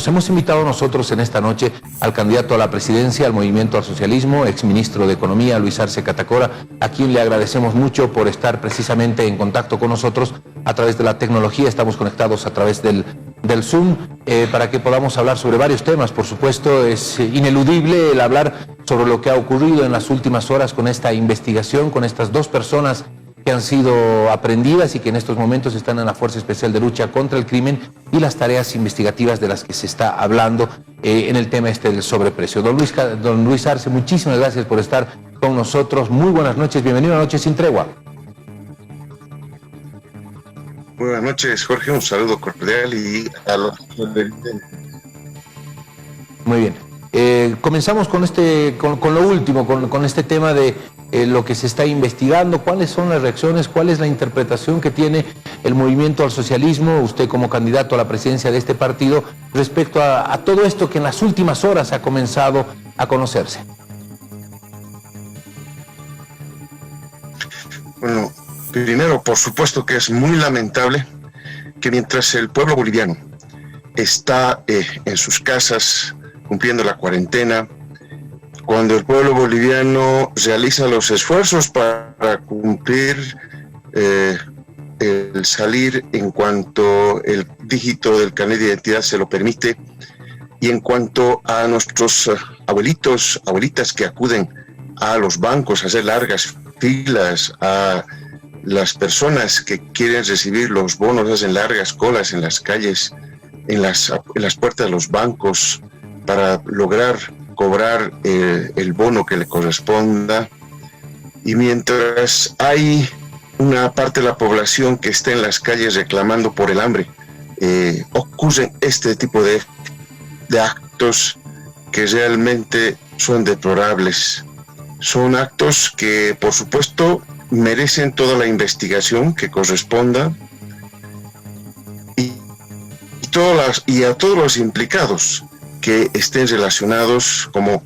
invitados. Hemos invitado nosotros en esta noche al candidato a la presidencia, al Movimiento al Socialismo, exministro de Economía, Luis Arce Catacora, a quien le agradecemos mucho por estar precisamente en contacto con nosotros a través de la tecnología. Estamos conectados a través del Zoom para que podamos hablar sobre varios temas. Por supuesto, es ineludible el hablar sobre lo que ha ocurrido en las últimas horas con esta investigación, con estas dos personas que han sido aprehendidas y que en estos momentos están en la Fuerza Especial de Lucha contra el Crimen, y las tareas investigativas de las que se está hablando en el tema del sobreprecio. Don Luis Arce, muchísimas gracias por estar con nosotros. Muy buenas noches, bienvenido a Noches sin Tregua. Buenas noches, Jorge, un saludo cordial y a los... Muy bien. Comenzamos con lo último, con este tema de lo que se está investigando. ¿Cuáles son las reacciones? ¿Cuál es la interpretación que tiene el Movimiento al Socialismo, usted como candidato a la presidencia de este partido, respecto a todo esto que en las últimas horas ha comenzado a conocerse? Bueno, primero, por supuesto que es muy lamentable que mientras el pueblo boliviano está en sus casas cumpliendo la cuarentena, cuando el pueblo boliviano realiza los esfuerzos para cumplir el salir en cuanto el dígito del carnet de identidad se lo permite, y en cuanto a nuestros abuelitos, abuelitas que acuden a los bancos a hacer largas filas, a las personas que quieren recibir los bonos, hacen largas colas en las calles, en las puertas de los bancos para lograr cobrar el bono que le corresponda. Y mientras hay una parte de la población que está en las calles reclamando por el hambre, ocurren este tipo de actos que realmente son deplorables. Son actos que, por supuesto, merecen toda la investigación que corresponda y a todos los implicados que estén relacionados como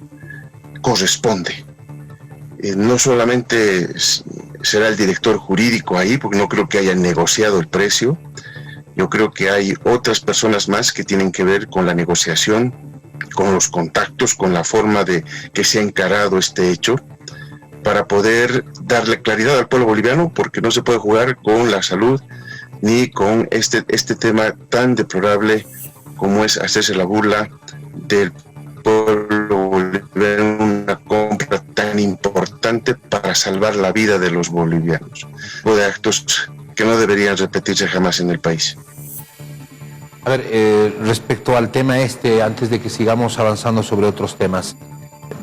corresponde. No solamente será el director jurídico ahí, porque no creo que haya negociado el precio. Yo creo que hay otras personas más que tienen que ver con la negociación, con los contactos, con la forma de que se ha encarado este hecho, para poder darle claridad al pueblo boliviano, porque no se puede jugar con la salud ni con este tema tan deplorable como es hacerse la burla del pueblo boliviano, una compra tan importante para salvar la vida de los bolivianos. O de actos que no deberían repetirse jamás en el país. A ver, respecto al tema antes de que sigamos avanzando sobre otros temas,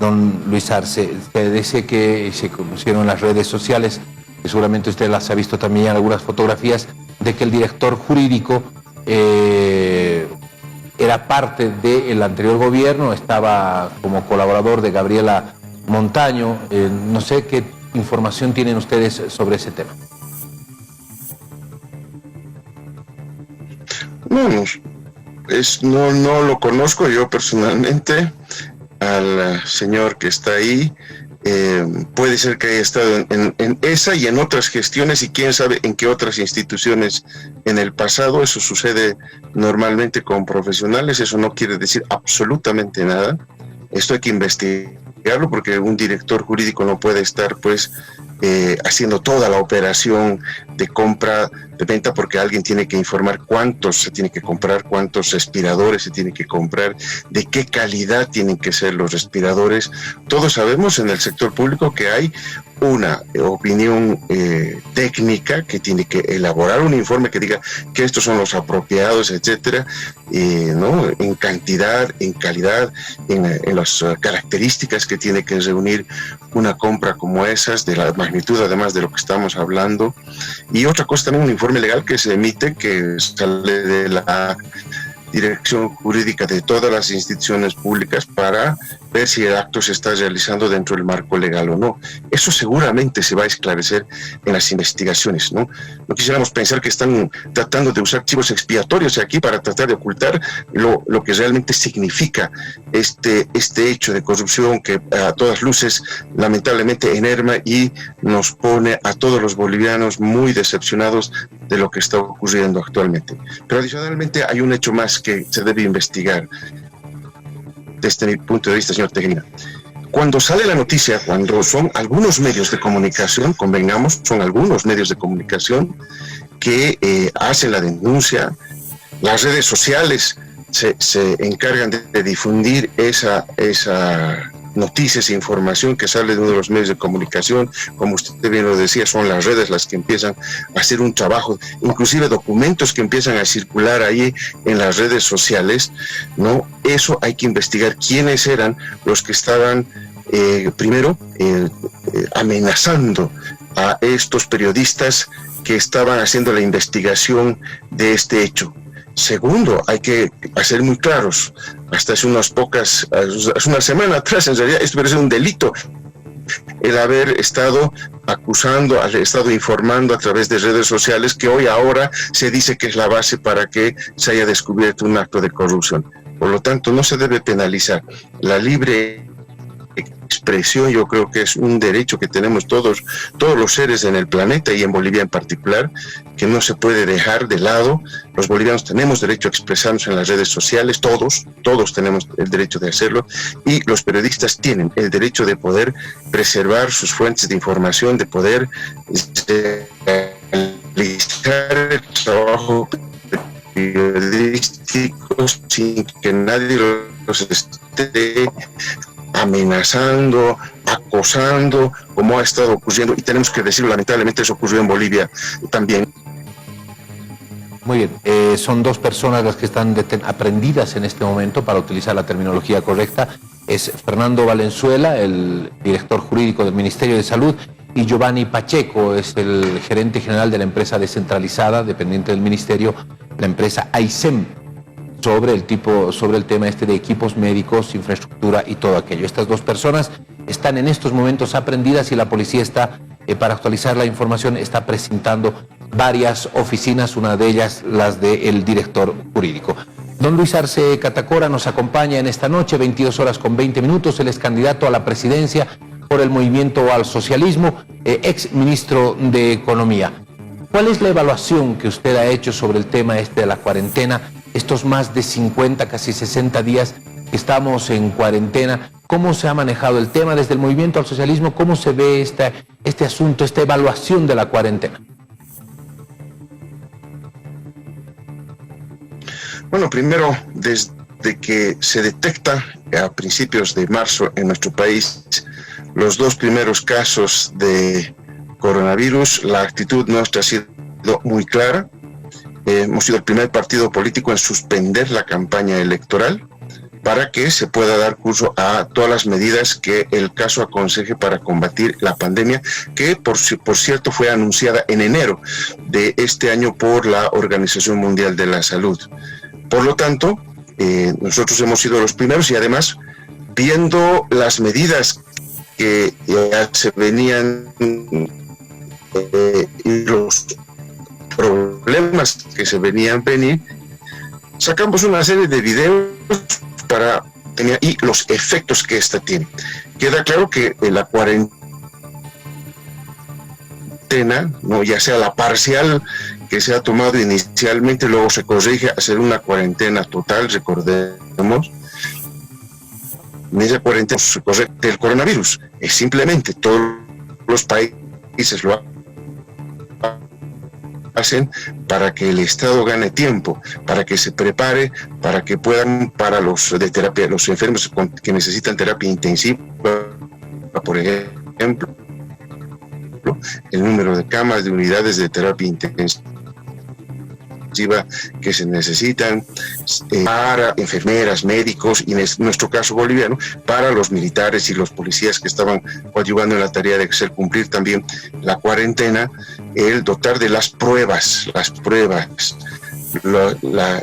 don Luis Arce, usted dice que se conocieron en las redes sociales, que seguramente usted las ha visto también, algunas fotografías, de que el director jurídico era parte del anterior gobierno, estaba como colaborador de Gabriela Montaño. No sé qué información tienen ustedes sobre ese tema. No lo conozco yo personalmente al señor que está ahí. Puede ser que haya estado en esa y en otras gestiones, y quién sabe en qué otras instituciones en el pasado. Eso sucede normalmente con profesionales. Eso no quiere decir absolutamente nada. Esto hay que investigarlo, porque un director jurídico no puede estar haciendo toda la operación de compra, de venta, porque alguien tiene que informar cuántos se tiene que comprar, cuántos respiradores se tiene que comprar, de qué calidad tienen que ser los respiradores. Todos sabemos en el sector público que hay una opinión técnica que tiene que elaborar un informe que diga que estos son los apropiados, etcétera, ¿no? En cantidad, en calidad, en las características que tiene que reunir una compra como esas, de la magnitud además de lo que estamos hablando. Y otra cosa también, un informe legal que se emite, que sale de la dirección jurídica de todas las instituciones públicas para ver si el acto se está realizando dentro del marco legal o no. Eso seguramente se va a esclarecer en las investigaciones, ¿no? No quisiéramos pensar que están tratando de usar chivos expiatorios aquí para tratar de ocultar lo que realmente significa este hecho de corrupción que a todas luces lamentablemente enerva y nos pone a todos los bolivianos muy decepcionados de lo que está ocurriendo actualmente. Pero adicionalmente hay un hecho más más que se debe investigar desde mi punto de vista, señor Tejerina. Cuando sale la noticia, cuando son algunos medios de comunicación, convengamos, son algunos medios de comunicación que hacen la denuncia, las redes sociales se encargan de difundir esa noticia, esa información que sale de uno de los medios de comunicación, como usted bien lo decía, son las redes las que empiezan a hacer un trabajo, inclusive documentos que empiezan a circular ahí en las redes sociales, ¿no? Eso hay que investigar quiénes eran los que estaban primero amenazando a estos periodistas que estaban haciendo la investigación de este hecho. Segundo, hay que ser muy claros. Hasta hace una semana atrás, en realidad, esto parece un delito. El haber estado acusando, haber estado informando a través de redes sociales, que ahora se dice que es la base para que se haya descubierto un acto de corrupción. Por lo tanto, no se debe penalizar. La libre expresión, yo creo que es un derecho que tenemos todos los seres en el planeta y en Bolivia en particular, que no se puede dejar de lado. Los bolivianos tenemos derecho a expresarnos en las redes sociales, todos tenemos el derecho de hacerlo, y los periodistas tienen el derecho de poder preservar sus fuentes de información, de poder realizar el trabajo periodístico sin que nadie los esté amenazando, acosando, como ha estado ocurriendo, y tenemos que decirlo, lamentablemente eso ocurrió en Bolivia también. Muy bien, son dos personas las que están aprendidas en este momento, para utilizar la terminología correcta. Es Fernando Valenzuela, el director jurídico del Ministerio de Salud, y Giovanni Pacheco, es el gerente general de la empresa descentralizada, dependiente del ministerio, la empresa AISEM, sobre el tema de equipos médicos, infraestructura y todo aquello. Estas dos personas están en estos momentos aprendidas y la policía está, para actualizar la información, está presentando varias oficinas, una de ellas las del director jurídico. Don Luis Arce Catacora nos acompaña en esta noche, 22:20. Él es candidato a la presidencia por el Movimiento al Socialismo, ex ministro de Economía. ¿Cuál es la evaluación que usted ha hecho sobre el tema de la cuarentena? Estos más de 50, casi 60 días que estamos en cuarentena, ¿cómo se ha manejado el tema desde el Movimiento al Socialismo? ¿Cómo se ve este asunto, esta evaluación de la cuarentena? Bueno, primero, desde que se detecta a principios de marzo en nuestro país los dos primeros casos de coronavirus, la actitud nuestra ha sido muy clara. Hemos sido el primer partido político en suspender la campaña electoral para que se pueda dar curso a todas las medidas que el caso aconseje para combatir la pandemia, que por cierto fue anunciada en enero de este año por la Organización Mundial de la Salud. Por lo tanto, nosotros hemos sido los primeros, y además, viendo las medidas que ya se venían y los problemas que se venían venir, sacamos una serie de videos y los efectos que esta tiene. Queda claro que la cuarentena, no, ya sea la parcial que se ha tomado inicialmente, luego se corrige a hacer una cuarentena total, recordemos, en esa cuarentena se corrige el coronavirus. Es simplemente todos los países lo hacen para que el Estado gane tiempo, para que se prepare, para que puedan, para los de terapia, los enfermos que necesitan terapia intensiva, por ejemplo, el número de camas, de unidades de terapia intensiva que se necesitan, para enfermeras, médicos, y en nuestro caso boliviano, para los militares y los policías que estaban coadyuvando en la tarea de hacer cumplir también la cuarentena, el dotar de las pruebas,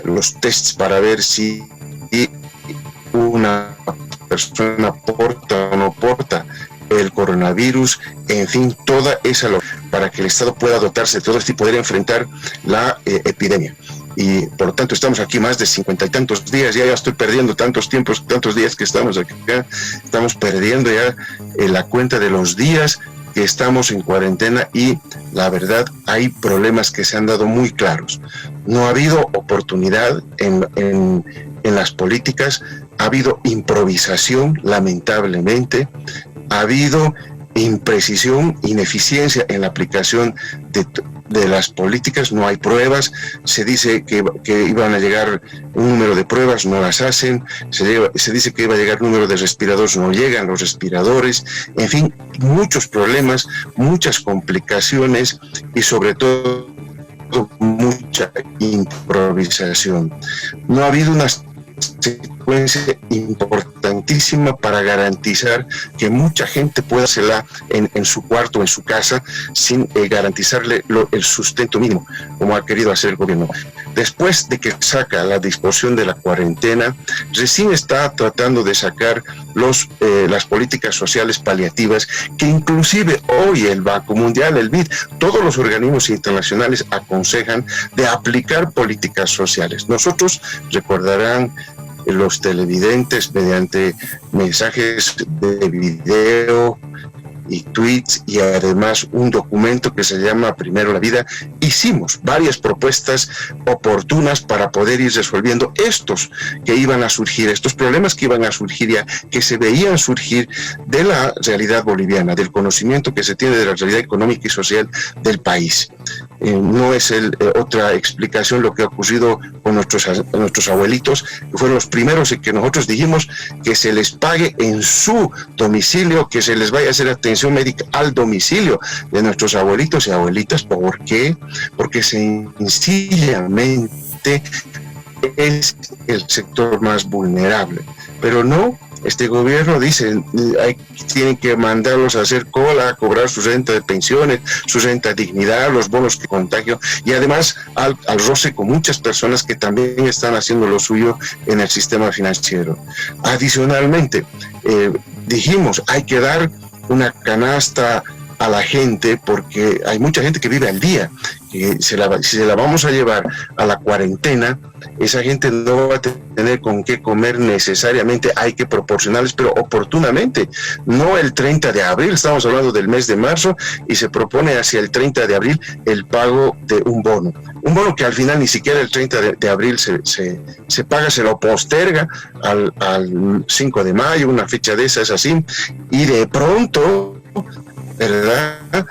los tests para ver si una persona porta o no porta el coronavirus, en fin, toda esa para que el Estado pueda dotarse de todo esto y poder enfrentar la epidemia. Y por lo tanto estamos aquí más de 50 y tantos días, ya estoy perdiendo tantos días que estamos aquí, estamos perdiendo ya la cuenta de los días que estamos en cuarentena, y la verdad hay problemas que se han dado muy claros. No ha habido oportunidad en las políticas, ha habido improvisación, lamentablemente, ha habido imprecisión, ineficiencia en la aplicación de las políticas, no hay pruebas, se dice que iban a llegar un número de pruebas, no las hacen, se dice que iba a llegar un número de respiradores, no llegan los respiradores, en fin, muchos problemas, muchas complicaciones y sobre todo mucha improvisación. No ha habido una secuencia importantísima para garantizar que mucha gente pueda hacerla en su cuarto o en su casa sin garantizarle el sustento mínimo, como ha querido hacer el gobierno. Después de que saca la disposición de la cuarentena, recién está tratando de sacar las políticas sociales paliativas, que inclusive hoy el Banco Mundial, el BID, todos los organismos internacionales aconsejan de aplicar políticas sociales. Nosotros, recordarán los televidentes, mediante mensajes de video y tweets y además un documento que se llama Primero la Vida, hicimos varias propuestas oportunas para poder ir resolviendo estos que iban a surgir, estos problemas que iban a surgir ya, que se veían surgir de la realidad boliviana, del conocimiento que se tiene de la realidad económica y social del país. No es otra explicación lo que ha ocurrido con nuestros abuelitos, que fueron los primeros en que nosotros dijimos que se les pague en su domicilio, que se les vaya a hacer atención médica al domicilio de nuestros abuelitos y abuelitas. ¿Por qué? Porque sencillamente es el sector más vulnerable, pero no. Este gobierno dice, tienen que mandarlos a hacer cola, a cobrar su renta de pensiones, su renta de dignidad, los bonos de contagio, y además al roce con muchas personas que también están haciendo lo suyo en el sistema financiero. Adicionalmente, dijimos, hay que dar una canasta a la gente, porque hay mucha gente que vive al día, que si se la vamos a llevar a la cuarentena, esa gente no va a tener con qué comer necesariamente, hay que proporcionarles, pero oportunamente, no el 30 de abril, estamos hablando del mes de marzo, y se propone hacia el 30 de abril el pago de un bono que al final ni siquiera el 30 de abril se paga, se lo posterga al 5 de mayo, una fecha de esas así, y de pronto, ¿verdad?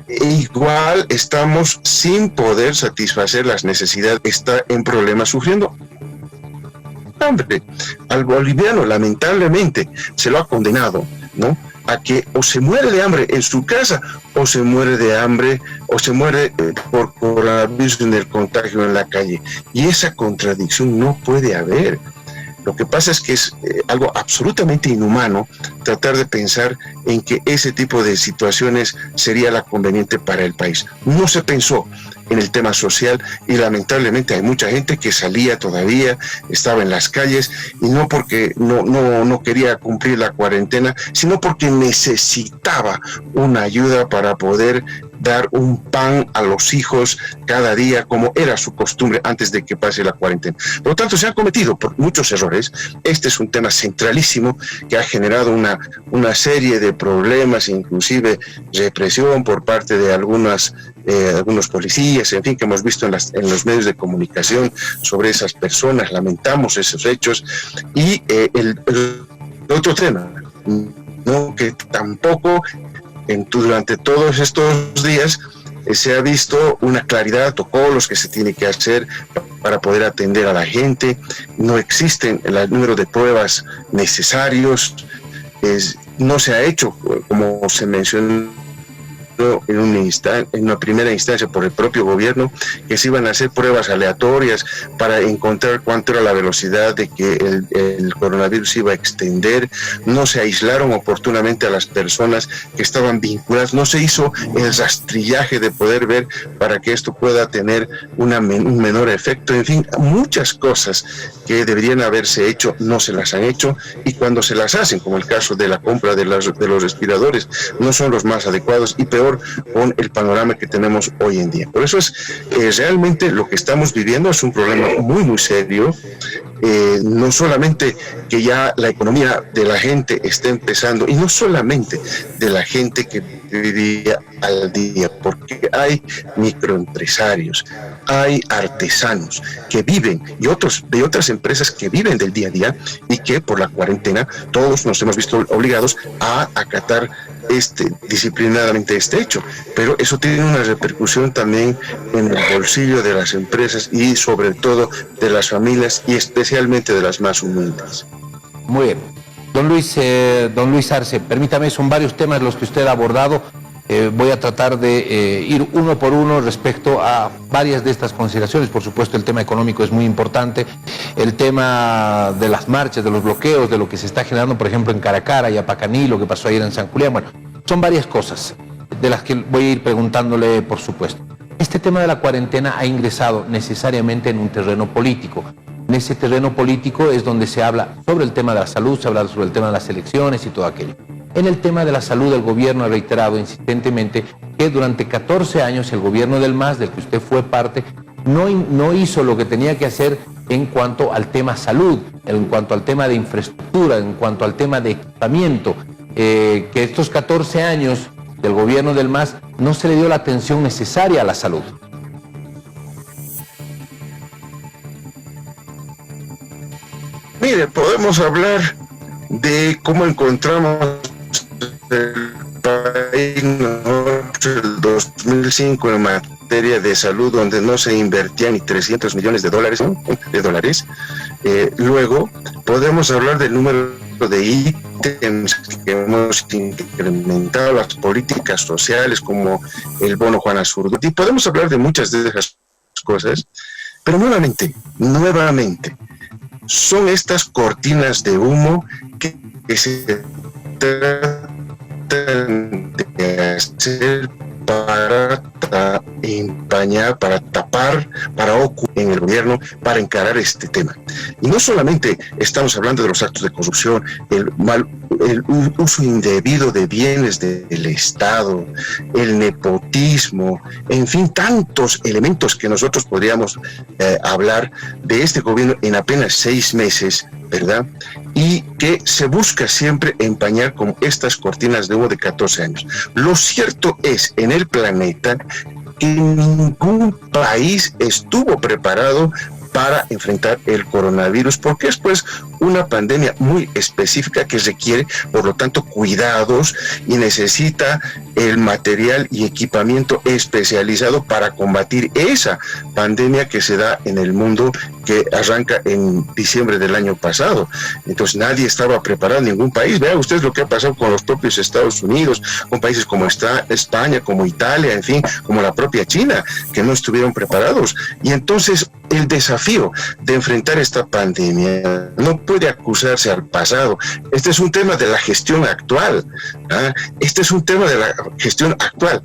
Igual estamos sin poder satisfacer las necesidades, está en problemas, sufriendo hambre. Al boliviano, lamentablemente, se lo ha condenado, ¿no?, a que o se muere de hambre en su casa, o se muere de hambre, o se muere por coronavirus en el contagio en la calle. Y esa contradicción no puede haber. Lo que pasa es que es algo absolutamente inhumano tratar de pensar en que ese tipo de situaciones sería la conveniente para el país. No se pensó en el tema social y lamentablemente hay mucha gente que salía todavía, estaba en las calles, y no porque no quería cumplir la cuarentena, sino porque necesitaba una ayuda para poder dar un pan a los hijos cada día, como era su costumbre antes de que pase la cuarentena. Por lo tanto, se han cometido muchos errores. Este es un tema centralísimo que ha generado una serie de problemas, inclusive represión por parte de algunos policías, en fin, que hemos visto en los medios de comunicación sobre esas personas. Lamentamos esos hechos. Y el otro tema, ¿no?, que tampoco durante todos estos días se ha visto una claridad de protocolos que se tiene que hacer para poder atender a la gente. No existen el número de pruebas necesarios, no se ha hecho, como se mencionó en una primera instancia por el propio gobierno, que se iban a hacer pruebas aleatorias para encontrar cuánto era la velocidad de que el coronavirus iba a extender. No se aislaron oportunamente a las personas que estaban vinculadas, no se hizo el rastrillaje de poder ver para que esto pueda tener un menor efecto. En fin, muchas cosas que deberían haberse hecho no se las han hecho, y cuando se las hacen, como el caso de la compra de los respiradores, no son los más adecuados, y peor con el panorama que tenemos hoy en día. Por eso realmente lo que estamos viviendo es un problema muy, muy serio. no solamente que ya la economía de la gente está empezando, y no solamente de la gente que vivía al día, porque hay microempresarios, hay artesanos que viven y otras empresas que viven del día a día y que por la cuarentena todos nos hemos visto obligados a acatar disciplinadamente este hecho, pero eso tiene una repercusión también en el bolsillo de las empresas y sobre todo de las familias y especialmente de las más humildes. Muy bien. Don Luis Arce, permítame, son varios temas los que usted ha abordado. Voy a tratar de ir uno por uno respecto a varias de estas consideraciones. Por supuesto, el tema económico es muy importante. El tema de las marchas, de los bloqueos, de lo que se está generando, por ejemplo, en Caracara y Apacaní, lo que pasó ayer en San Julián. Bueno, son varias cosas de las que voy a ir preguntándole, por supuesto. Este tema de la cuarentena ha ingresado necesariamente en un terreno político. En ese terreno político es donde se habla sobre el tema de la salud, se habla sobre el tema de las elecciones y todo aquello. En el tema de la salud, el gobierno ha reiterado insistentemente que durante 14 años el gobierno del MAS, del que usted fue parte, no hizo lo que tenía que hacer en cuanto al tema salud, en cuanto al tema de infraestructura, en cuanto al tema de equipamiento, que estos 14 años del gobierno del MAS no se le dio la atención necesaria a la salud. Mire, podemos hablar de cómo encontramos el país el 2005 en materia de salud, donde no se invertían ni 300 millones de dólares, ¿no? Luego podemos hablar del número de ítems que hemos incrementado, las políticas sociales como el bono Juana Zurduy, y podemos hablar de muchas de esas cosas, pero nuevamente, son estas cortinas de humo que se tratan de hacer para empañar, para tapar, para ocupar en el gobierno, para encarar este tema. Y no solamente estamos hablando de los actos de corrupción, el uso indebido de bienes del Estado, el nepotismo, en fin, tantos elementos que nosotros podríamos hablar de este gobierno en apenas 6 meses, ¿verdad? Y que se busca siempre empañar con estas cortinas de humo de 14 años. Lo cierto es, en el planeta, que ningún país estuvo preparado para enfrentar el coronavirus, porque es pues una pandemia muy específica que requiere, por lo tanto, cuidados y necesita el material y equipamiento especializado para combatir esa pandemia que se da en el mundo, que arranca en diciembre del año pasado. Entonces nadie estaba preparado, ningún país. Vean ustedes lo que ha pasado con los propios Estados Unidos, con países como España, como Italia, en fin, como la propia China, que no estuvieron preparados. Y entonces el desafío de enfrentar esta pandemia no puede acusarse al pasado. Este es un tema de la gestión actual. Este es un tema de la gestión actual.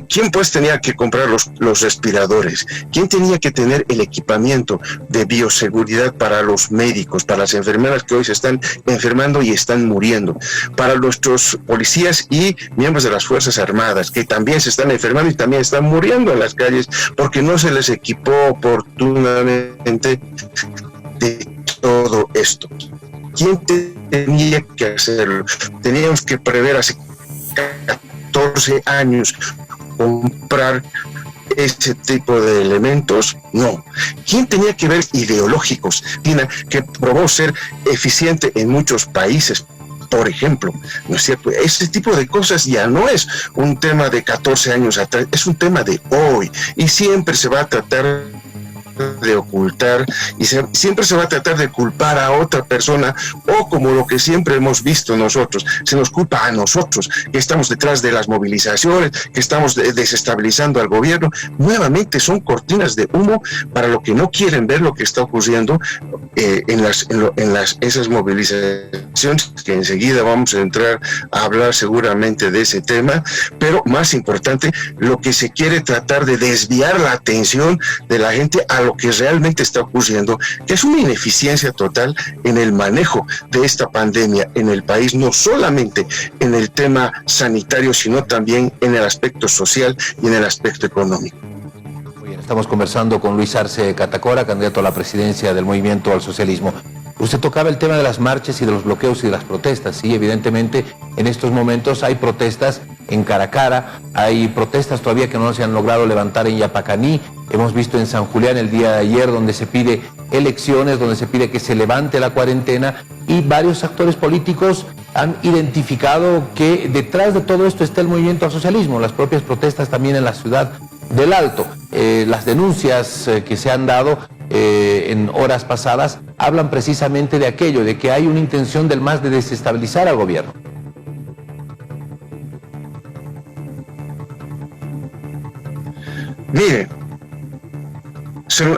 ¿Quién pues tenía que comprar los respiradores? ¿Quién tenía que tener el equipamiento de bioseguridad para los médicos, para las enfermeras que hoy se están enfermando y están muriendo? Para nuestros policías y miembros de las Fuerzas Armadas, que también se están enfermando y también están muriendo en las calles porque no se les equipó oportunamente de todo esto. ¿Quién tenía que hacerlo? Teníamos que prever hace 14 años comprar ese tipo de elementos. No. ¿Quién tenía que ver ideológicos? Que probó ser eficiente en muchos países, por ejemplo, ¿no es cierto? Ese tipo de cosas ya no es un tema de 14 años atrás, es un tema de hoy, y siempre se va a tratar de ocultar y siempre se va a tratar de culpar a otra persona, o como lo que siempre hemos visto nosotros, se nos culpa a nosotros que estamos detrás de las movilizaciones, que estamos desestabilizando al gobierno. Nuevamente son cortinas de humo para lo que no quieren ver lo que está ocurriendo en esas movilizaciones, que enseguida vamos a entrar a hablar seguramente de ese tema. Pero más importante, lo que se quiere tratar de desviar la atención de la gente a lo que realmente está ocurriendo, que es una ineficiencia total en el manejo de esta pandemia en el país, no solamente en el tema sanitario, sino también en el aspecto social y en el aspecto económico. Muy bien, Estamos conversando con Luis Arce Catacora, candidato a la presidencia del Movimiento al Socialismo. Usted tocaba el tema de las marchas y de los bloqueos y de las protestas. Sí, evidentemente en estos momentos hay protestas en Caracara, hay protestas todavía que no se han logrado levantar en Yapacaní. Hemos visto en San Julián el día de ayer donde se pide elecciones, donde se pide que se levante la cuarentena, y varios actores políticos han identificado que detrás de todo esto está el Movimiento al Socialismo, las propias protestas también en la ciudad del Alto. Las denuncias que se han dado en horas pasadas hablan precisamente de aquello, de que hay una intención del MAS de desestabilizar al gobierno. Mire,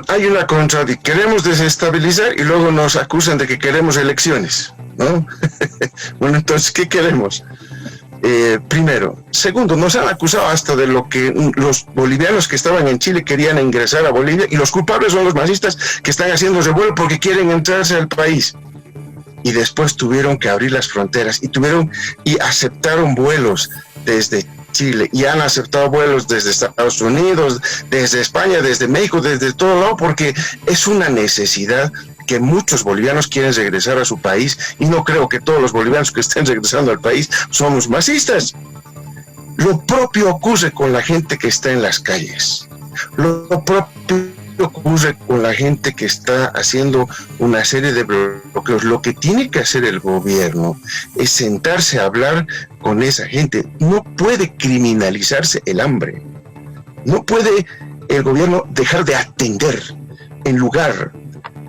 hay una contradicción. Queremos desestabilizar y luego nos acusan de que queremos elecciones, ¿no? Bueno, entonces, ¿qué queremos? Primero. Segundo, nos han acusado hasta de lo que los bolivianos que estaban en Chile querían ingresar a Bolivia, y los culpables son los masistas que están haciendo revuelo porque quieren entrarse al país. Y después tuvieron que abrir las fronteras y aceptaron vuelos desde Chile, y han aceptado vuelos desde Estados Unidos, desde España, desde México, desde todo lado, porque es una necesidad que muchos bolivianos quieren regresar a su país, y no creo que todos los bolivianos que estén regresando al país somos masistas. Lo propio ocurre con la gente que está en las calles. Lo propio ocurre con la gente que está haciendo una serie de bloqueos. Lo que tiene que hacer el gobierno es sentarse a hablar con esa gente. No puede criminalizarse el hambre. No puede el gobierno dejar de atender. En lugar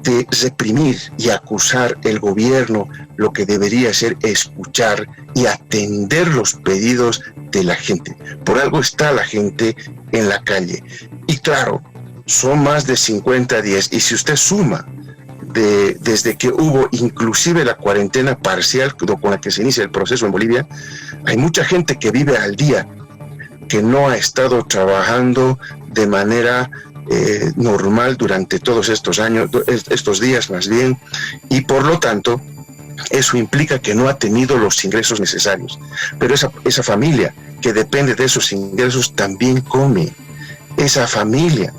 de reprimir y acusar, el gobierno lo que debería hacer es escuchar y atender los pedidos de la gente. Por algo está la gente en la calle. Y claro, son más de 50 días, y si usted suma desde que hubo inclusive la cuarentena parcial con la que se inicia el proceso en Bolivia, hay mucha gente que vive al día, que no ha estado trabajando de manera normal durante todos estos años, estos días más bien, y por lo tanto eso implica que no ha tenido los ingresos necesarios. Pero esa familia que depende de esos ingresos también come. Esa familia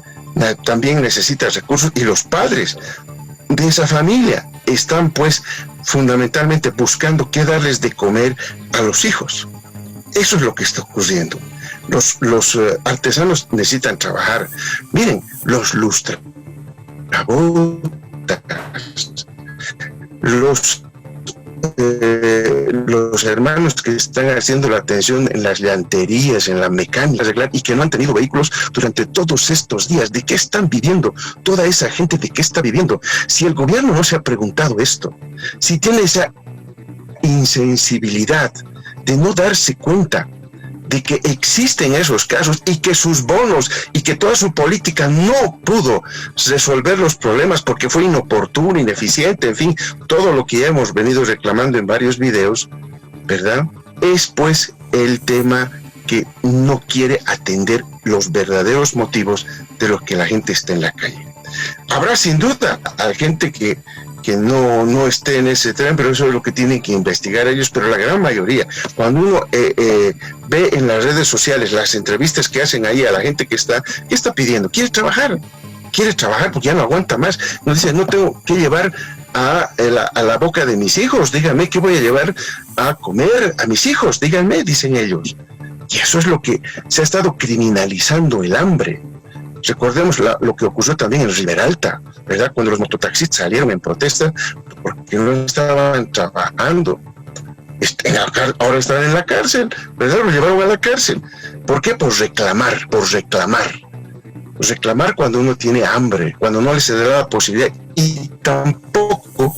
también necesita recursos, y los padres de esa familia están pues fundamentalmente buscando qué darles de comer a los hijos. Eso es lo que está ocurriendo. Los artesanos necesitan trabajar. Miren, los lustrabotas, los hermanos que están haciendo la atención en las llanterías, en la mecánica, y que no han tenido vehículos durante todos estos días. ¿De qué están viviendo? Toda esa gente, ¿de qué está viviendo? Si el gobierno no se ha preguntado esto, si tiene esa insensibilidad de no darse cuenta de que existen esos casos, y que sus bonos y que toda su política no pudo resolver los problemas porque fue inoportuno, ineficiente, en fin, todo lo que ya hemos venido reclamando en varios videos, ¿verdad? Es pues el tema que no quiere atender los verdaderos motivos de los que la gente está en la calle. Habrá sin duda a gente que no esté en ese tren, pero eso es lo que tienen que investigar ellos. Pero la gran mayoría, cuando uno ve en las redes sociales las entrevistas que hacen ahí a la gente que está, ¿qué está pidiendo? Quiere trabajar porque ya no aguanta más. No dice, no tengo que llevar a la boca de mis hijos, díganme qué voy a llevar a comer a mis hijos, díganme, dicen ellos. Y eso es lo que se ha estado criminalizando, el hambre. Recordemos lo que ocurrió también en Riberalta, ¿verdad? Cuando los mototaxistas salieron en protesta porque no estaban trabajando. Ahora están en la cárcel, ¿verdad? Los llevaron a la cárcel. ¿Por qué? Por reclamar. Reclamar cuando uno tiene hambre, cuando no les da la posibilidad, y tampoco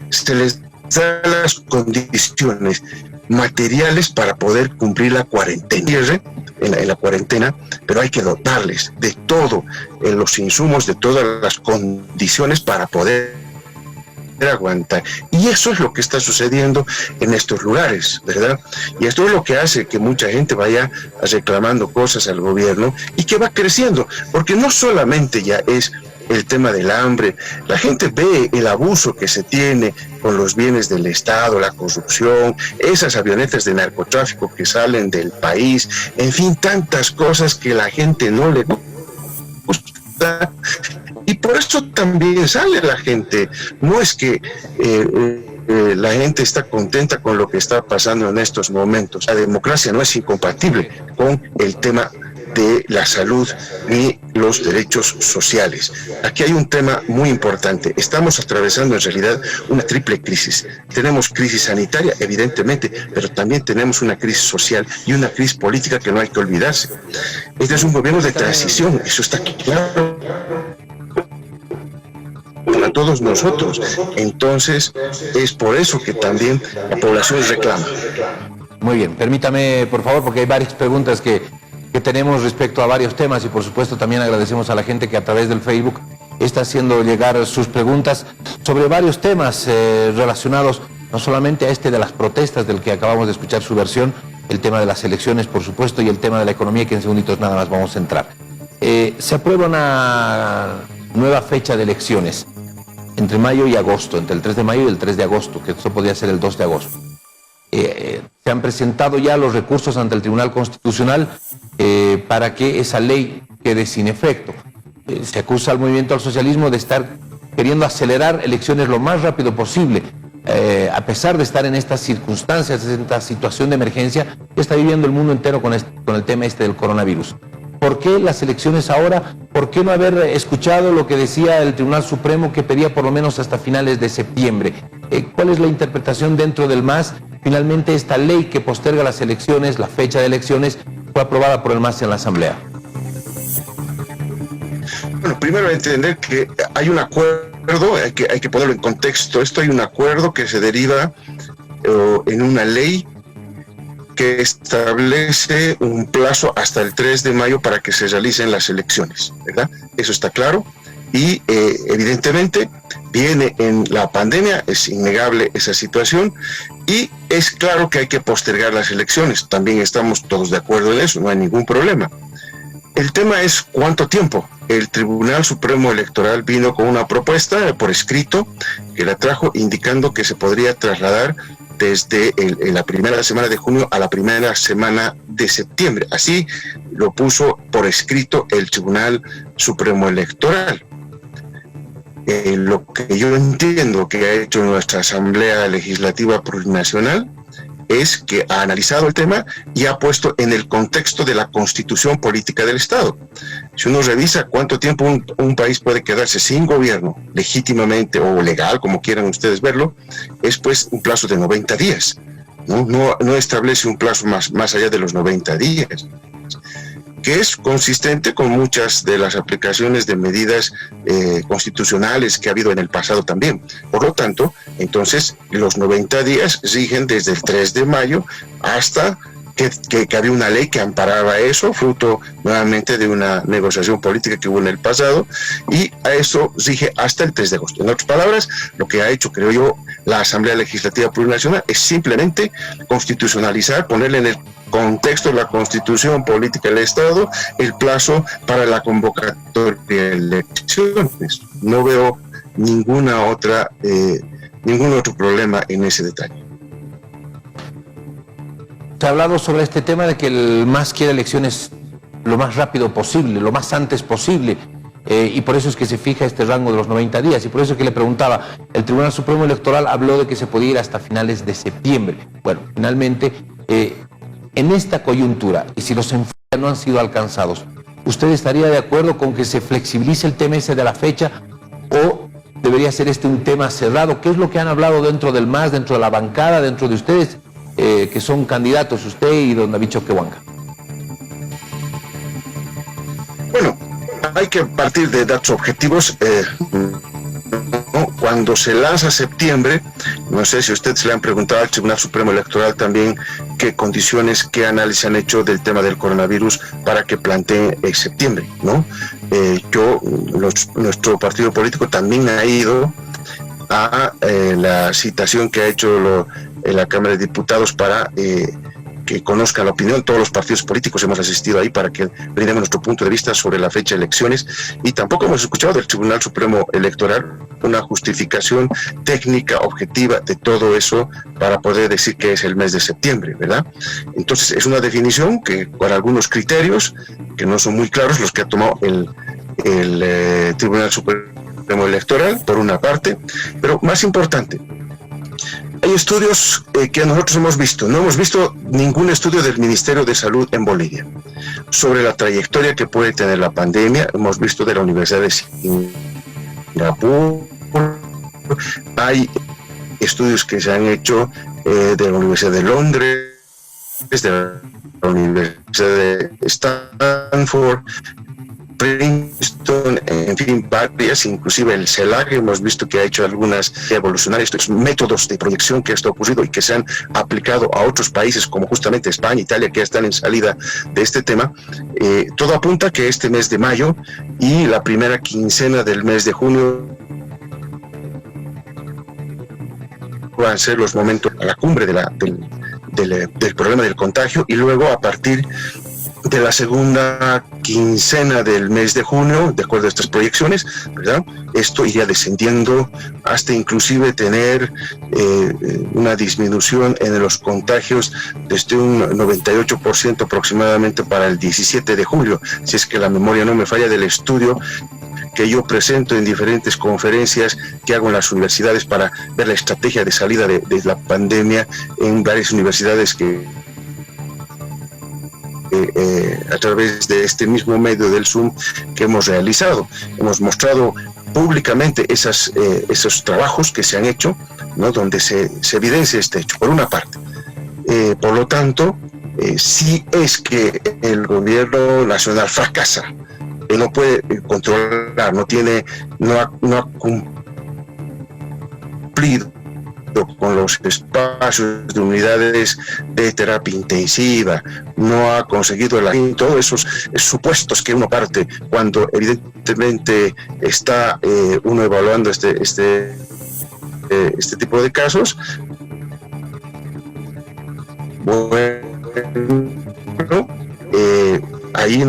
se les da las condiciones materiales para poder cumplir la cuarentena. En la cuarentena, pero hay que dotarles de todo, los insumos, de todas las condiciones para poder aguantar. Y eso es lo que está sucediendo en estos lugares, ¿verdad? Y esto es lo que hace que mucha gente vaya reclamando cosas al gobierno, y que va creciendo, porque no solamente ya es el tema del hambre, la gente ve el abuso que se tiene con los bienes del Estado, la corrupción, esas avionetas de narcotráfico que salen del país, en fin, tantas cosas que la gente no le gusta. y por eso también sale la gente. No es que la gente está contenta con lo que está pasando en estos momentos. La democracia no es incompatible con el tema de la salud ni los derechos sociales. Aquí hay un tema muy importante. Estamos atravesando en realidad una triple crisis. Tenemos crisis sanitaria, evidentemente, pero también tenemos una crisis social y una crisis política que no hay que olvidarse. Este es un gobierno de transición, eso está claro para todos nosotros. Entonces, es por eso que también la población reclama. Muy bien, permítame, por favor, porque hay varias preguntas que tenemos respecto a varios temas y por supuesto también agradecemos a la gente que a través del Facebook está haciendo llegar sus preguntas sobre varios temas relacionados no solamente a este de las protestas del que acabamos de escuchar su versión, el tema de las elecciones por supuesto y el tema de la economía que en segunditos nada más vamos a entrar. Se aprueba una nueva fecha de elecciones entre mayo y agosto, entre el 3 de mayo y el 3 de agosto, que esto podría ser el 2 de agosto. Se han presentado ya los recursos ante el Tribunal Constitucional para que esa ley quede sin efecto. Se acusa al movimiento al socialismo de estar queriendo acelerar elecciones lo más rápido posible, a pesar de estar en estas circunstancias, en esta situación de emergencia que está viviendo el mundo entero con el tema del coronavirus. ¿Por qué las elecciones ahora? ¿Por qué no haber escuchado lo que decía el Tribunal Supremo que pedía por lo menos hasta finales de septiembre? ¿Cuál es la interpretación dentro del MAS? Finalmente esta ley que posterga las elecciones, la fecha de elecciones, fue aprobada por el MAS en la Asamblea. Bueno, primero entender que hay un acuerdo, hay que ponerlo en contexto. Esto hay un acuerdo que se deriva en una ley que establece un plazo hasta el 3 de mayo para que se realicen las elecciones, ¿verdad? Eso está claro. Y evidentemente viene en la pandemia, es innegable esa situación, y es claro que hay que postergar las elecciones. También estamos todos de acuerdo en eso, no hay ningún problema. El tema es cuánto tiempo. El Tribunal Supremo Electoral vino con una propuesta por escrito que la trajo indicando que se podría trasladar desde la primera semana de junio a la primera semana de septiembre. Así lo puso por escrito el Tribunal Supremo Electoral. Lo que yo entiendo que ha hecho nuestra Asamblea Legislativa Plurinacional es que ha analizado el tema y ha puesto en el contexto de la Constitución Política del Estado. Si uno revisa cuánto tiempo un país puede quedarse sin gobierno, legítimamente o legal, como quieran ustedes verlo, es pues un plazo de 90 días. No establece un plazo más allá de los 90 días, que es consistente con muchas de las aplicaciones de medidas constitucionales que ha habido en el pasado también. Por lo tanto, entonces, los 90 días rigen desde el 3 de mayo hasta que había una ley que amparaba eso, fruto nuevamente de una negociación política que hubo en el pasado, y a eso rige hasta el 3 de agosto. En otras palabras, lo que ha hecho, creo yo, la Asamblea Legislativa Plurinacional es simplemente constitucionalizar, ponerle en el contexto de la Constitución Política del Estado el plazo para la convocatoria de elecciones. No veo ningún otro problema en ese detalle. Se ha hablado sobre este tema de que el MAS quiere elecciones lo más rápido posible, lo más antes posible, y por eso es que se fija este rango de los 90 días, y por eso es que le preguntaba, el Tribunal Supremo Electoral habló de que se podía ir hasta finales de septiembre. Bueno, finalmente, en esta coyuntura, y si los enfoques no han sido alcanzados, ¿usted estaría de acuerdo con que se flexibilice el tema ese de la fecha, o debería ser un tema cerrado? ¿Qué es lo que han hablado dentro del MAS, dentro de la bancada, dentro de ustedes, que son candidatos, usted y don David Choquehuanca? Bueno, hay que partir de datos objetivos. Cuando se lanza septiembre, no sé si ustedes le han preguntado al Tribunal Supremo Electoral también qué condiciones, qué análisis han hecho del tema del coronavirus para que planteen septiembre, ¿no? Nuestro partido político también ha ido a la citación que ha hecho la Cámara de Diputados para que conozcan la opinión. Todos los partidos políticos hemos asistido ahí para que brindemos nuestro punto de vista sobre la fecha de elecciones, y tampoco hemos escuchado del Tribunal Supremo Electoral una justificación técnica, objetiva de todo eso para poder decir que es el mes de septiembre, ¿verdad? Entonces es una definición que con algunos criterios que no son muy claros los que ha tomado el Tribunal Supremo Electoral, por una parte, pero más importante, hay estudios que nosotros hemos visto. No hemos visto ningún estudio del Ministerio de Salud en Bolivia sobre la trayectoria que puede tener la pandemia. Hemos visto de la Universidad de Singapur, hay estudios que se han hecho de la Universidad de Londres, de la Universidad de Stanford, Princeton, en fin, varias, inclusive el CELAC, hemos visto que ha hecho algunas evolucionar estos métodos de proyección que esto ha ocurrido y que se han aplicado a otros países como justamente España, Italia, que ya están en salida de este tema. Todo apunta que este mes de mayo y la primera quincena del mes de junio van a ser los momentos a la cumbre del problema del contagio, y luego a partir de la segunda quincena del mes de junio, de acuerdo a estas proyecciones, ¿verdad?, esto iría descendiendo hasta inclusive tener una disminución en los contagios desde un 98% aproximadamente para el 17 de julio, si es que la memoria no me falla, del estudio que yo presento en diferentes conferencias que hago en las universidades para ver la estrategia de salida de la pandemia en varias universidades que a través de este mismo medio del Zoom que hemos realizado. Hemos mostrado públicamente esos trabajos que se han hecho, ¿no?, donde se evidencia este hecho, por una parte. Por lo tanto, si es que el gobierno nacional fracasa, no puede controlar, no ha cumplido con los espacios de unidades de terapia intensiva, no ha conseguido todos esos supuestos que uno parte cuando evidentemente está uno evaluando este tipo de casos. Bueno, ahí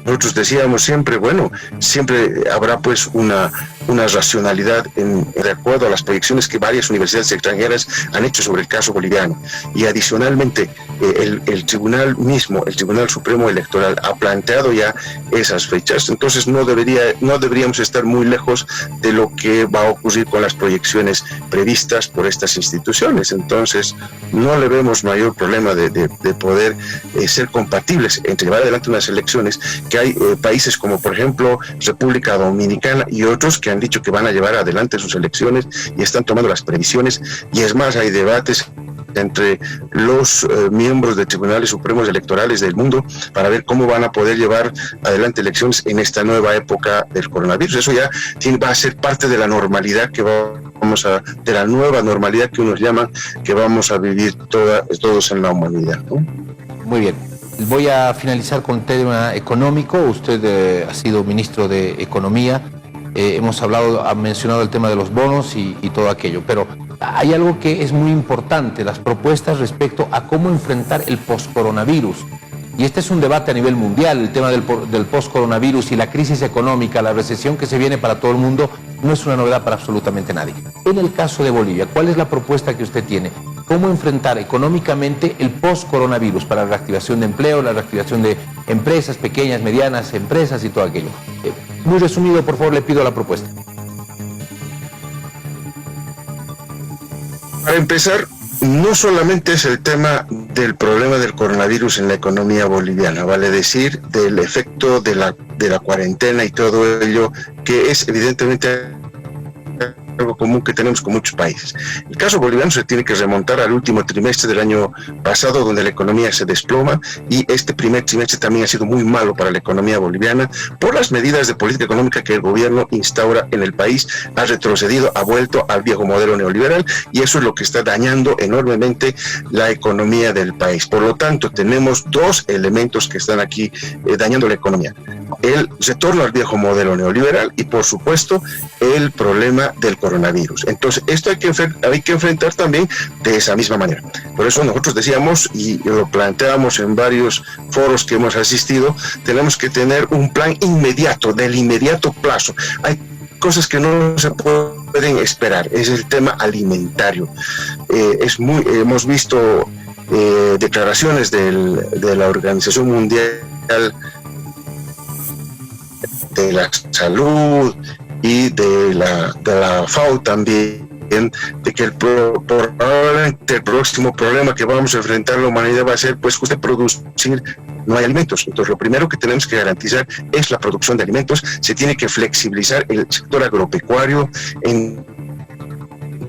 nosotros decíamos siempre, bueno, siempre habrá pues una racionalidad de acuerdo a las proyecciones que varias universidades extranjeras han hecho sobre el caso boliviano. Y adicionalmente, el tribunal mismo, el Tribunal Supremo Electoral, ha planteado ya esas fechas. Entonces no deberíamos estar muy lejos de lo que va a ocurrir con las proyecciones previstas por estas instituciones. Entonces no le vemos mayor problema de poder ser compatibles entre llevar adelante unas elecciones, que hay países como por ejemplo República Dominicana y otros que han dicho que van a llevar adelante sus elecciones y están tomando las previsiones, y es más, hay debates entre los miembros de tribunales supremos electorales del mundo para ver cómo van a poder llevar adelante elecciones en esta nueva época del coronavirus. Eso ya va a ser parte de la normalidad de la nueva normalidad que unos llaman, que vamos a vivir todos en la humanidad, ¿no? Muy bien. Voy a finalizar con el tema económico. Usted ha sido ministro de Economía. Ha mencionado el tema de los bonos y todo aquello, pero hay algo que es muy importante, las propuestas respecto a cómo enfrentar el post-coronavirus. Y este es un debate a nivel mundial, el tema del post-coronavirus y la crisis económica, la recesión que se viene para todo el mundo, no es una novedad para absolutamente nadie. En el caso de Bolivia, ¿cuál es la propuesta que usted tiene? ¿Cómo enfrentar económicamente el post-coronavirus para la reactivación de empleo, la reactivación de empresas, pequeñas, medianas, empresas y todo aquello? Muy resumido, por favor, le pido la propuesta. Para empezar, no solamente es el tema del problema del coronavirus en la economía boliviana, vale decir, del efecto de la cuarentena y todo ello, que es evidentemente algo común que tenemos con muchos países. El caso boliviano se tiene que remontar al último trimestre del año pasado, donde la economía se desploma, y este primer trimestre también ha sido muy malo para la economía boliviana por las medidas de política económica que el gobierno instaura en el país. Ha retrocedido, ha vuelto al viejo modelo neoliberal, y eso es lo que está dañando enormemente la economía del país. Por lo tanto, tenemos dos elementos que están aquí dañando la economía: el retorno al viejo modelo neoliberal y, por supuesto, el problema del coronavirus. Entonces, esto hay que enfrentar también de esa misma manera. Por eso nosotros decíamos, y lo planteamos en varios foros que hemos asistido, tenemos que tener un plan inmediato, del inmediato plazo. Hay cosas que no se pueden esperar, es el tema alimentario. Hemos visto declaraciones de la Organización Mundial de la salud y de la FAO también, de que probablemente el próximo problema que vamos a enfrentar la humanidad va a ser pues justo producir, no hay alimentos. Entonces lo primero que tenemos que garantizar es la producción de alimentos. Se tiene que flexibilizar el sector agropecuario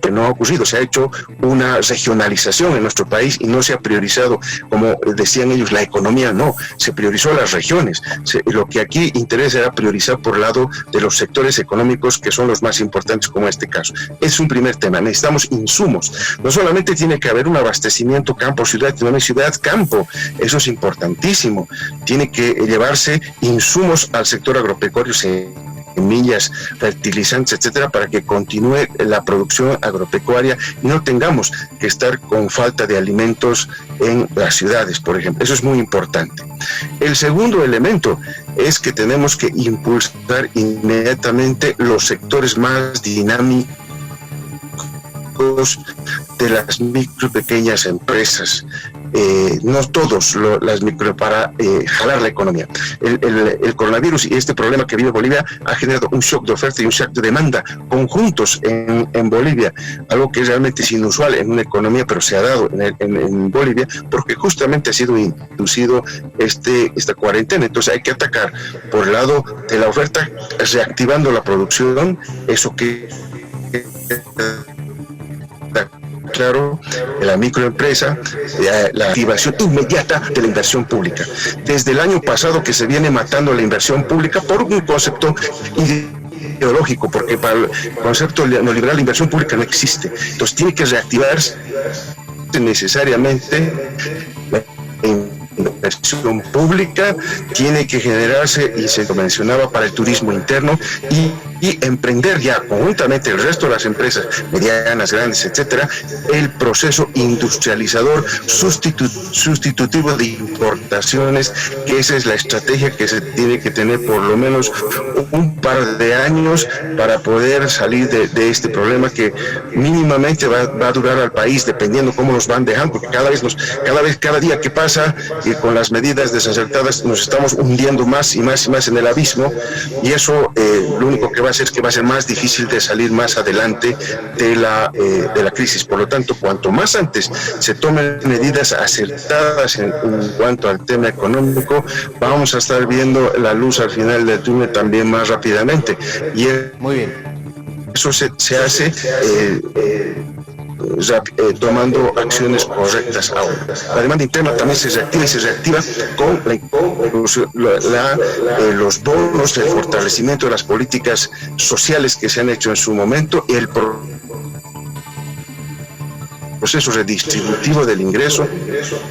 que no ha ocurrido, se ha hecho una regionalización en nuestro país y no se ha priorizado, como decían ellos, la economía, no, se priorizó las regiones. Lo que aquí interesa era priorizar por el lado de los sectores económicos que son los más importantes, como en este caso. Es un primer tema, necesitamos insumos. No solamente tiene que haber un abastecimiento campo-ciudad, sino ciudad-campo, eso es importantísimo. Tiene que llevarse insumos al sector agropecuario, semillas, fertilizantes, etcétera, para que continúe la producción agropecuaria y no tengamos que estar con falta de alimentos en las ciudades, por ejemplo. Eso es muy importante. El segundo elemento es que tenemos que impulsar inmediatamente los sectores más dinámicos de las micro y pequeñas empresas. No todos las micro, para jalar la economía. El coronavirus y este problema que vive Bolivia ha generado un shock de oferta y un shock de demanda conjuntos en Bolivia, algo que realmente es inusual en una economía, pero se ha dado en Bolivia porque justamente ha sido inducido esta cuarentena. Entonces hay que atacar por el lado de la oferta, reactivando la producción, eso que claro, la microempresa, la activación inmediata de la inversión pública. Desde el año pasado que se viene matando la inversión pública por un concepto ideológico, porque para el concepto neoliberal la inversión pública no existe. Entonces tiene que reactivarse necesariamente la inversión pública, tiene que generarse, y se lo mencionaba, para el turismo interno y emprender ya conjuntamente el resto de las empresas medianas, grandes, etcétera, el proceso industrializador sustitutivo de importaciones, que esa es la estrategia que se tiene que tener por lo menos un par de años para poder salir de este problema que mínimamente va a durar al país, dependiendo cómo nos van dejando, porque cada día que pasa y con las medidas desacertadas nos estamos hundiendo más y más y más en el abismo, y eso lo único que va a hacer es que va a ser más difícil de salir más adelante de la crisis. Por lo tanto, cuanto más antes se tomen medidas acertadas en cuanto al tema económico, vamos a estar viendo la luz al final del túnel también más rápidamente. Y muy bien. Eso se hace tomando acciones correctas ahora. La demanda interna también se reactiva con los bonos, el fortalecimiento de las políticas sociales que se han hecho en su momento y el proceso redistributivo del ingreso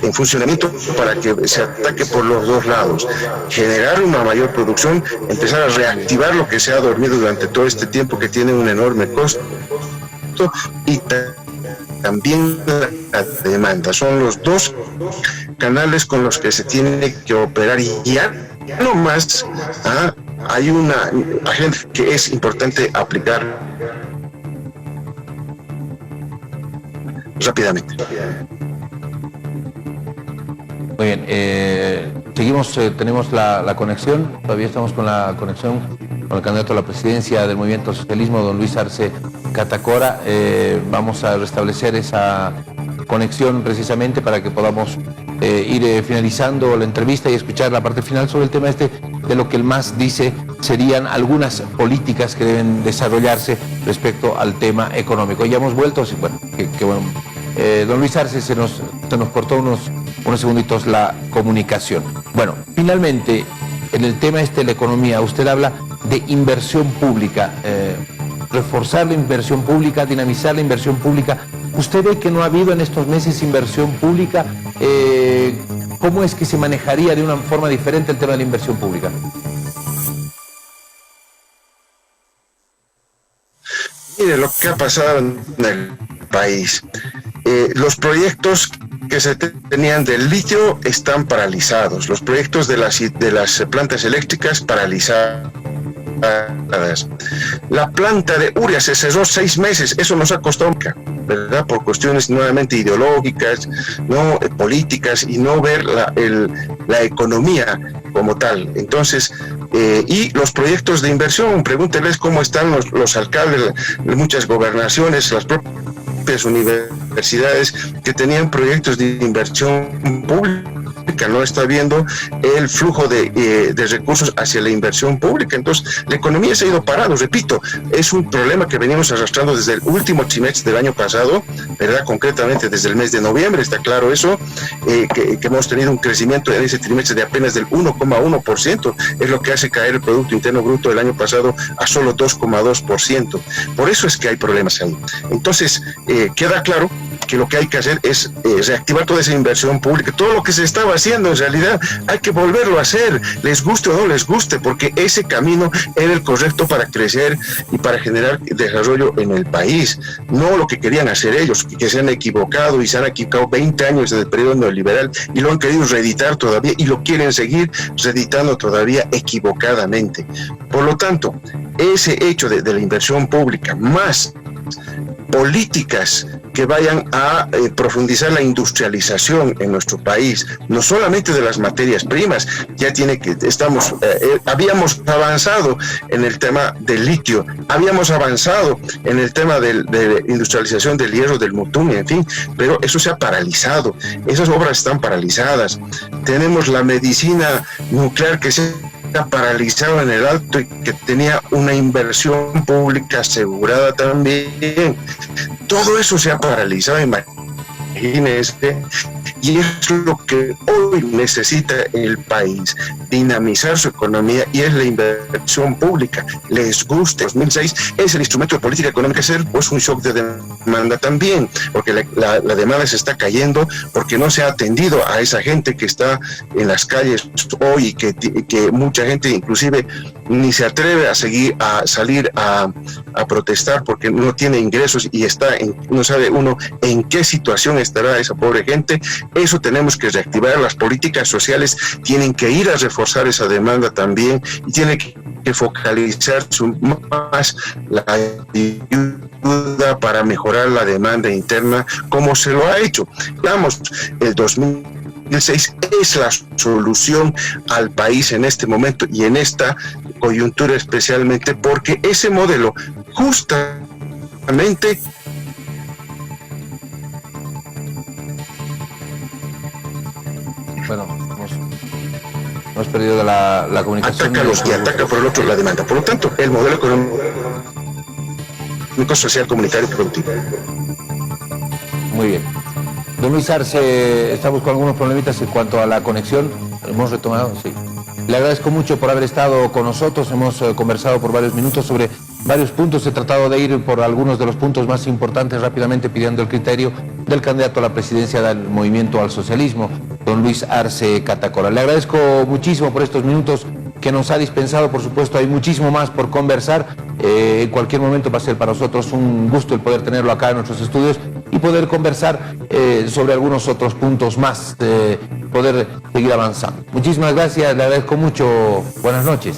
en funcionamiento para que se ataque por los dos lados, generar una mayor producción, empezar a reactivar lo que se ha dormido durante todo este tiempo, que tiene un enorme costo, y también la demanda. Son los dos canales con los que se tiene que operar, y ya no más hay una agenda que es importante aplicar rápidamente. Muy bien, seguimos, tenemos la conexión, todavía estamos con la conexión con el candidato a la presidencia del Movimiento al Socialismo, don Luis Arce Catacora. Vamos a restablecer esa conexión precisamente para que podamos ir finalizando la entrevista y escuchar la parte final sobre el tema de lo que el MAS dice serían algunas políticas que deben desarrollarse respecto al tema económico. Ya hemos vuelto, bueno, que bueno. Don Luis Arce, se nos cortó unos segunditos la comunicación. Bueno, finalmente, en el tema de la economía, usted habla de inversión pública, reforzar la inversión pública, dinamizar la inversión pública. ¿Usted ve que no ha habido en estos meses inversión pública? ¿Cómo es que se manejaría de una forma diferente el tema de la inversión pública? Mire lo que ha pasado en el país. Los proyectos que se tenían del litio están paralizados. Los proyectos de las plantas eléctricas paralizadas. La planta de Uria se cerró 6 meses. Eso nos ha costado, ¿verdad? Por cuestiones nuevamente ideológicas, no políticas, y no ver la economía como tal. Entonces, y los proyectos de inversión, pregúntenles cómo están los alcaldes de muchas gobernaciones, las propias universidades que tenían proyectos de inversión pública. No está viendo el flujo de recursos hacia la inversión pública. Entonces, la economía se ha ido parando. Repito, es un problema que venimos arrastrando desde el último trimestre del año pasado, ¿verdad? Concretamente desde el mes de noviembre, está claro eso, que hemos tenido un crecimiento en ese trimestre de apenas del 1,1%, es lo que hace caer el Producto Interno Bruto del año pasado a solo 2,2%. Por eso es que hay problemas ahí. Entonces, queda claro que lo que hay que hacer es reactivar toda esa inversión pública, todo lo que se estaba haciendo en realidad hay que volverlo a hacer, les guste o no les guste, porque ese camino era el correcto para crecer y para generar desarrollo en el país, no lo que querían hacer ellos, que se han equivocado y se han equivocado 20 años en el periodo neoliberal y lo han querido reeditar todavía y lo quieren seguir reeditando todavía equivocadamente. Por lo tanto, ese hecho de la inversión pública más políticas que vayan a profundizar la industrialización en nuestro país, no solamente de las materias primas, habíamos avanzado en el tema del litio, habíamos avanzado en el tema de industrialización del hierro, del mutumi, en fin, pero eso se ha paralizado, esas obras están paralizadas. Tenemos la medicina nuclear que se paralizado en el alto y que tenía una inversión pública asegurada también. Todo eso se ha paralizado, imagínense, y es lo que hoy necesita el país, dinamizar su economía, y es la inversión pública. Les guste, 2006 es el instrumento de política económica, ser pues un shock de demanda también, porque la demanda se está cayendo, porque no se ha atendido a esa gente que está en las calles hoy, y que mucha gente inclusive ni se atreve a salir a protestar porque no tiene ingresos y no sabe uno en qué situación estará esa pobre gente. Eso tenemos que reactivar. Las políticas sociales tienen que ir a reforzar esa demanda también, y tienen que focalizar más la ayuda para mejorar la demanda interna, como se lo ha hecho. Digamos, el 2006 es la solución al país en este momento y en esta coyuntura especialmente, porque ese modelo justamente bueno, hemos perdido la comunicación. Ataca por el otro la demanda. Por lo tanto, el modelo económico, social, comunitario y productivo. Muy bien. Don Luis Arce, estamos con algunos problemitas en cuanto a la conexión. Hemos retomado, sí. Le agradezco mucho por haber estado con nosotros. Hemos conversado por varios minutos sobre varios puntos. He tratado de ir por algunos de los puntos más importantes rápidamente, pidiendo el criterio del candidato a la presidencia del Movimiento al Socialismo, don Luis Arce Catacora. Le agradezco muchísimo por estos minutos que nos ha dispensado. Por supuesto, hay muchísimo más por conversar. En cualquier momento va a ser para nosotros un gusto el poder tenerlo acá en nuestros estudios y poder conversar sobre algunos otros puntos más, poder seguir avanzando. Muchísimas gracias, le agradezco mucho. Buenas noches.